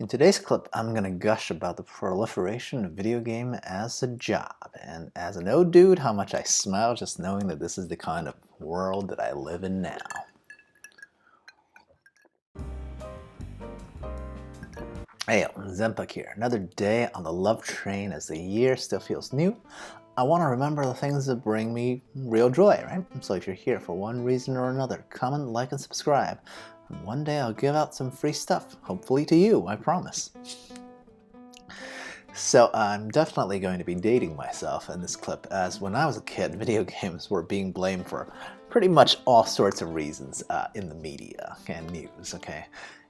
In today's clip, I'm gonna gush about the proliferation of video game as a job, and as an old dude, how much I smile just knowing that this is the kind of world that I live in now. Hey, Zempak here. Another day on the love train as the year still feels new. I want to remember the things that bring me real joy, right? So if you're here for one reason or another, comment, like, and subscribe. And one day I'll give out some free stuff, hopefully to you, I promise. So I'm definitely going to be dating myself in this clip, as when I was a kid, video games were being blamed for pretty much all sorts of reasons in the media and news, okay?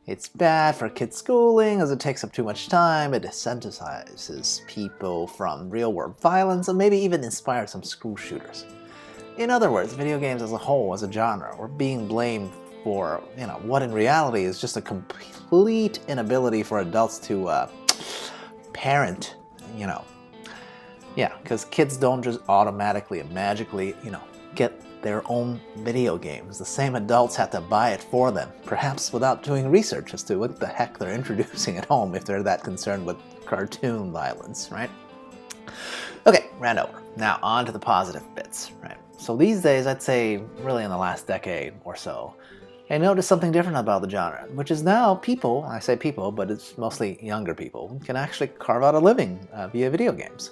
It's bad for kids' schooling as it takes up too much time, it desensitizes people from real-world violence, and maybe even inspires some school shooters. In other words, video games as a whole, as a genre, were being blamed for, what in reality is just a complete inability for adults to parent, Yeah, because kids don't just automatically and magically, get their own video games. The same adults have to buy it for them, perhaps without doing research as to what the heck they're introducing at home if they're that concerned with cartoon violence, right? Okay, rant over. Now on to the positive bits, right? So these days, I'd say really in the last decade or so, I noticed something different about the genre, which is now people, I say people, but it's mostly younger people, can actually carve out a living via video games.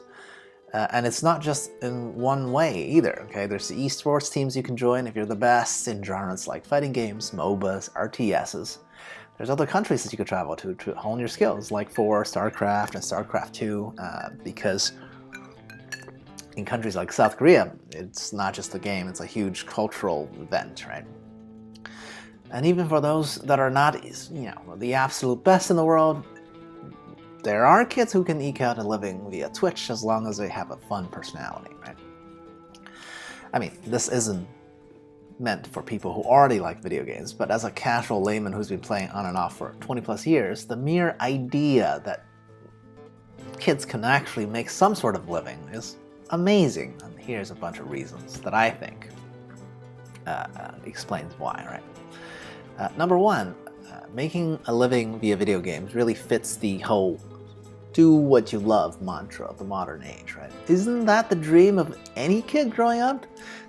And it's not just in one way either, okay? There's the esports teams you can join if you're the best in genres like fighting games, MOBAs, RTSs. There's other countries that you could travel to hone your skills, like for StarCraft and StarCraft 2, because in countries like South Korea, it's not just a game, it's a huge cultural event, right? And even for those that are not, the absolute best in the world, there are kids who can eke out a living via Twitch as long as they have a fun personality, right? I mean, this isn't meant for people who already like video games, but as a casual layman who's been playing on and off for 20 plus years, the mere idea that kids can actually make some sort of living is amazing. And here's a bunch of reasons that I think explains why, right? Number one, making a living via video games really fits the whole do what you love mantra of the modern age, right? Isn't that the dream of any kid growing up?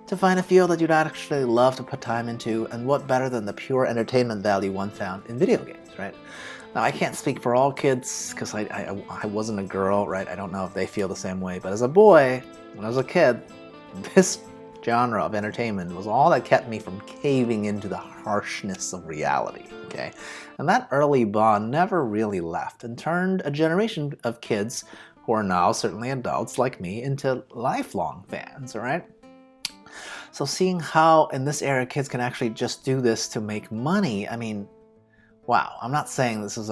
To find a field that you'd actually love to put time into, and what better than the pure entertainment value one found in video games, right? Now, I can't speak for all kids because I wasn't a girl, right? I don't know if they feel the same way, but as a boy, when I was a kid, this genre of entertainment was all that kept me from caving into the harshness of reality, okay? And that early bond never really left and turned a generation of kids, who are now certainly adults like me, into lifelong fans, all right? So seeing how in this era kids can actually just do this to make money, I mean, wow. I'm not saying this is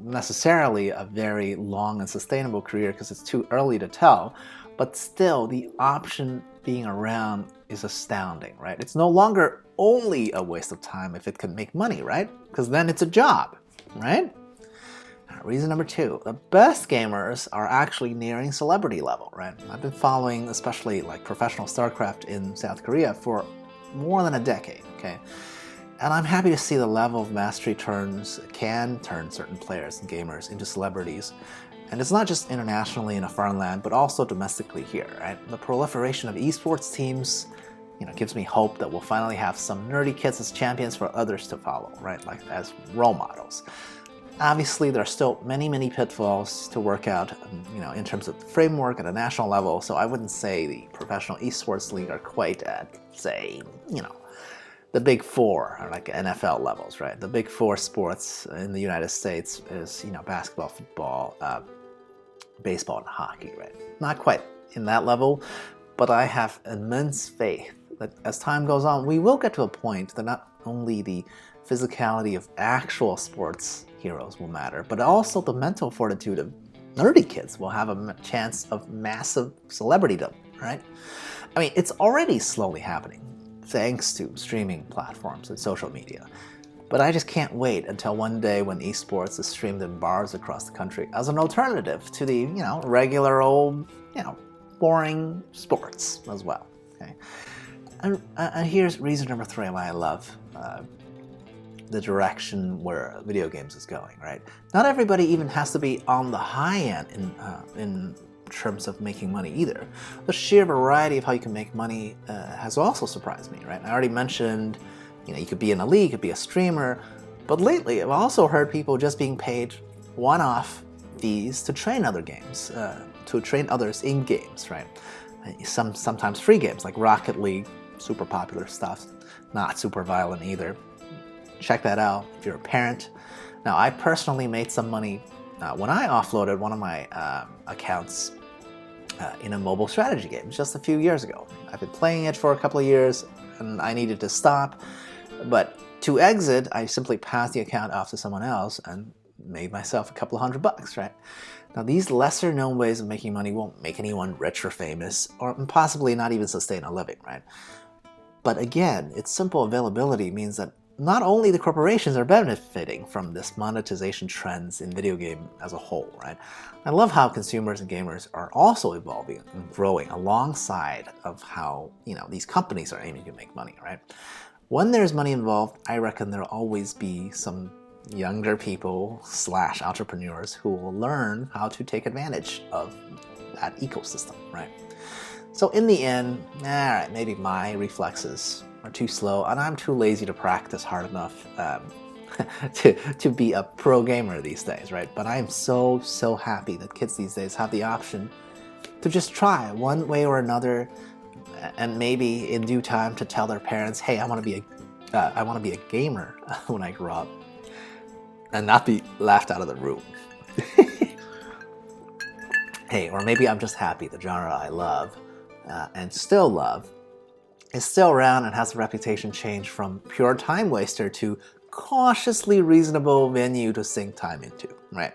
necessarily a very long and sustainable career because it's too early to tell, but still the option being around is astounding, right? It's no longer only a waste of time if it can make money, right? Because then it's a job, right? Reason number two, the best gamers are actually nearing celebrity level, right? I've been following especially like professional StarCraft in South Korea for more than a decade, okay? And I'm happy to see the level of mastery can turn certain players and gamers into celebrities. And it's not just internationally in a foreign land, but also domestically here, right? The proliferation of esports teams, gives me hope that we'll finally have some nerdy kids as champions for others to follow, right? Like as role models. Obviously, there are still many, many pitfalls to work out, in terms of the framework at a national level. So I wouldn't say the professional esports league are quite at, say, the big four, or like NFL levels, right? The big four sports in the United States is, basketball, football, baseball, and hockey, right? Not quite in that level, but I have immense faith that as time goes on, we will get to a point that not only the physicality of actual sports heroes will matter, but also the mental fortitude of nerdy kids will have a chance of massive celebritydom, right? I mean, it's already slowly happening, thanks to streaming platforms and social media. But I just can't wait until one day when esports is streamed in bars across the country as an alternative to the, regular old, boring sports as well, okay? And here's reason number three why I love the direction where video games is going, right? Not everybody even has to be on the high end in terms of making money either. The sheer variety of how you can make money has also surprised me, right? I already mentioned, you could be in a league, you could be a streamer, but lately I've also heard people just being paid one-off fees to train other games, to train others in games, right? Sometimes free games like Rocket League, super popular stuff, not super violent either. Check that out if you're a parent. Now, I personally made some money when I offloaded one of my accounts in a mobile strategy game just a few years ago. I've been playing it for a couple of years and I needed to stop, but to exit, I simply passed the account off to someone else and made myself a couple of $100, right? Now, these lesser known ways of making money won't make anyone rich or famous, or possibly not even sustain a living, right? But again, its simple availability means that not only the corporations are benefiting from this monetization trends in video game as a whole, right? I love how consumers and gamers are also evolving and growing alongside of how, these companies are aiming to make money, right? When there's money involved, I reckon there'll always be some younger people / entrepreneurs who will learn how to take advantage of that ecosystem, right? So in the end, alright, maybe my reflexes are too slow and I'm too lazy to practice hard enough to be a pro gamer these days, right? But I'm so happy that kids these days have the option to just try one way or another, and maybe in due time to tell their parents, hey, I want to be a gamer when I grow up, and not be laughed out of the room. Hey, or maybe I'm just happy the genre I love and still love is still around and has a reputation change from pure time waster to cautiously reasonable venue to sink time into, right?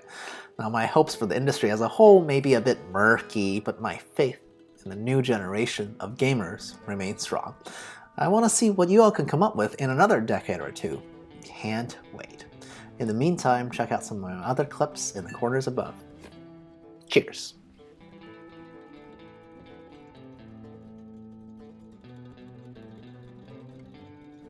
Now, my hopes for the industry as a whole may be a bit murky, but my faith in the new generation of gamers remains strong. I want to see what you all can come up with in another decade or two. Can't wait. In the meantime, check out some of my other clips in the corners above. Cheers!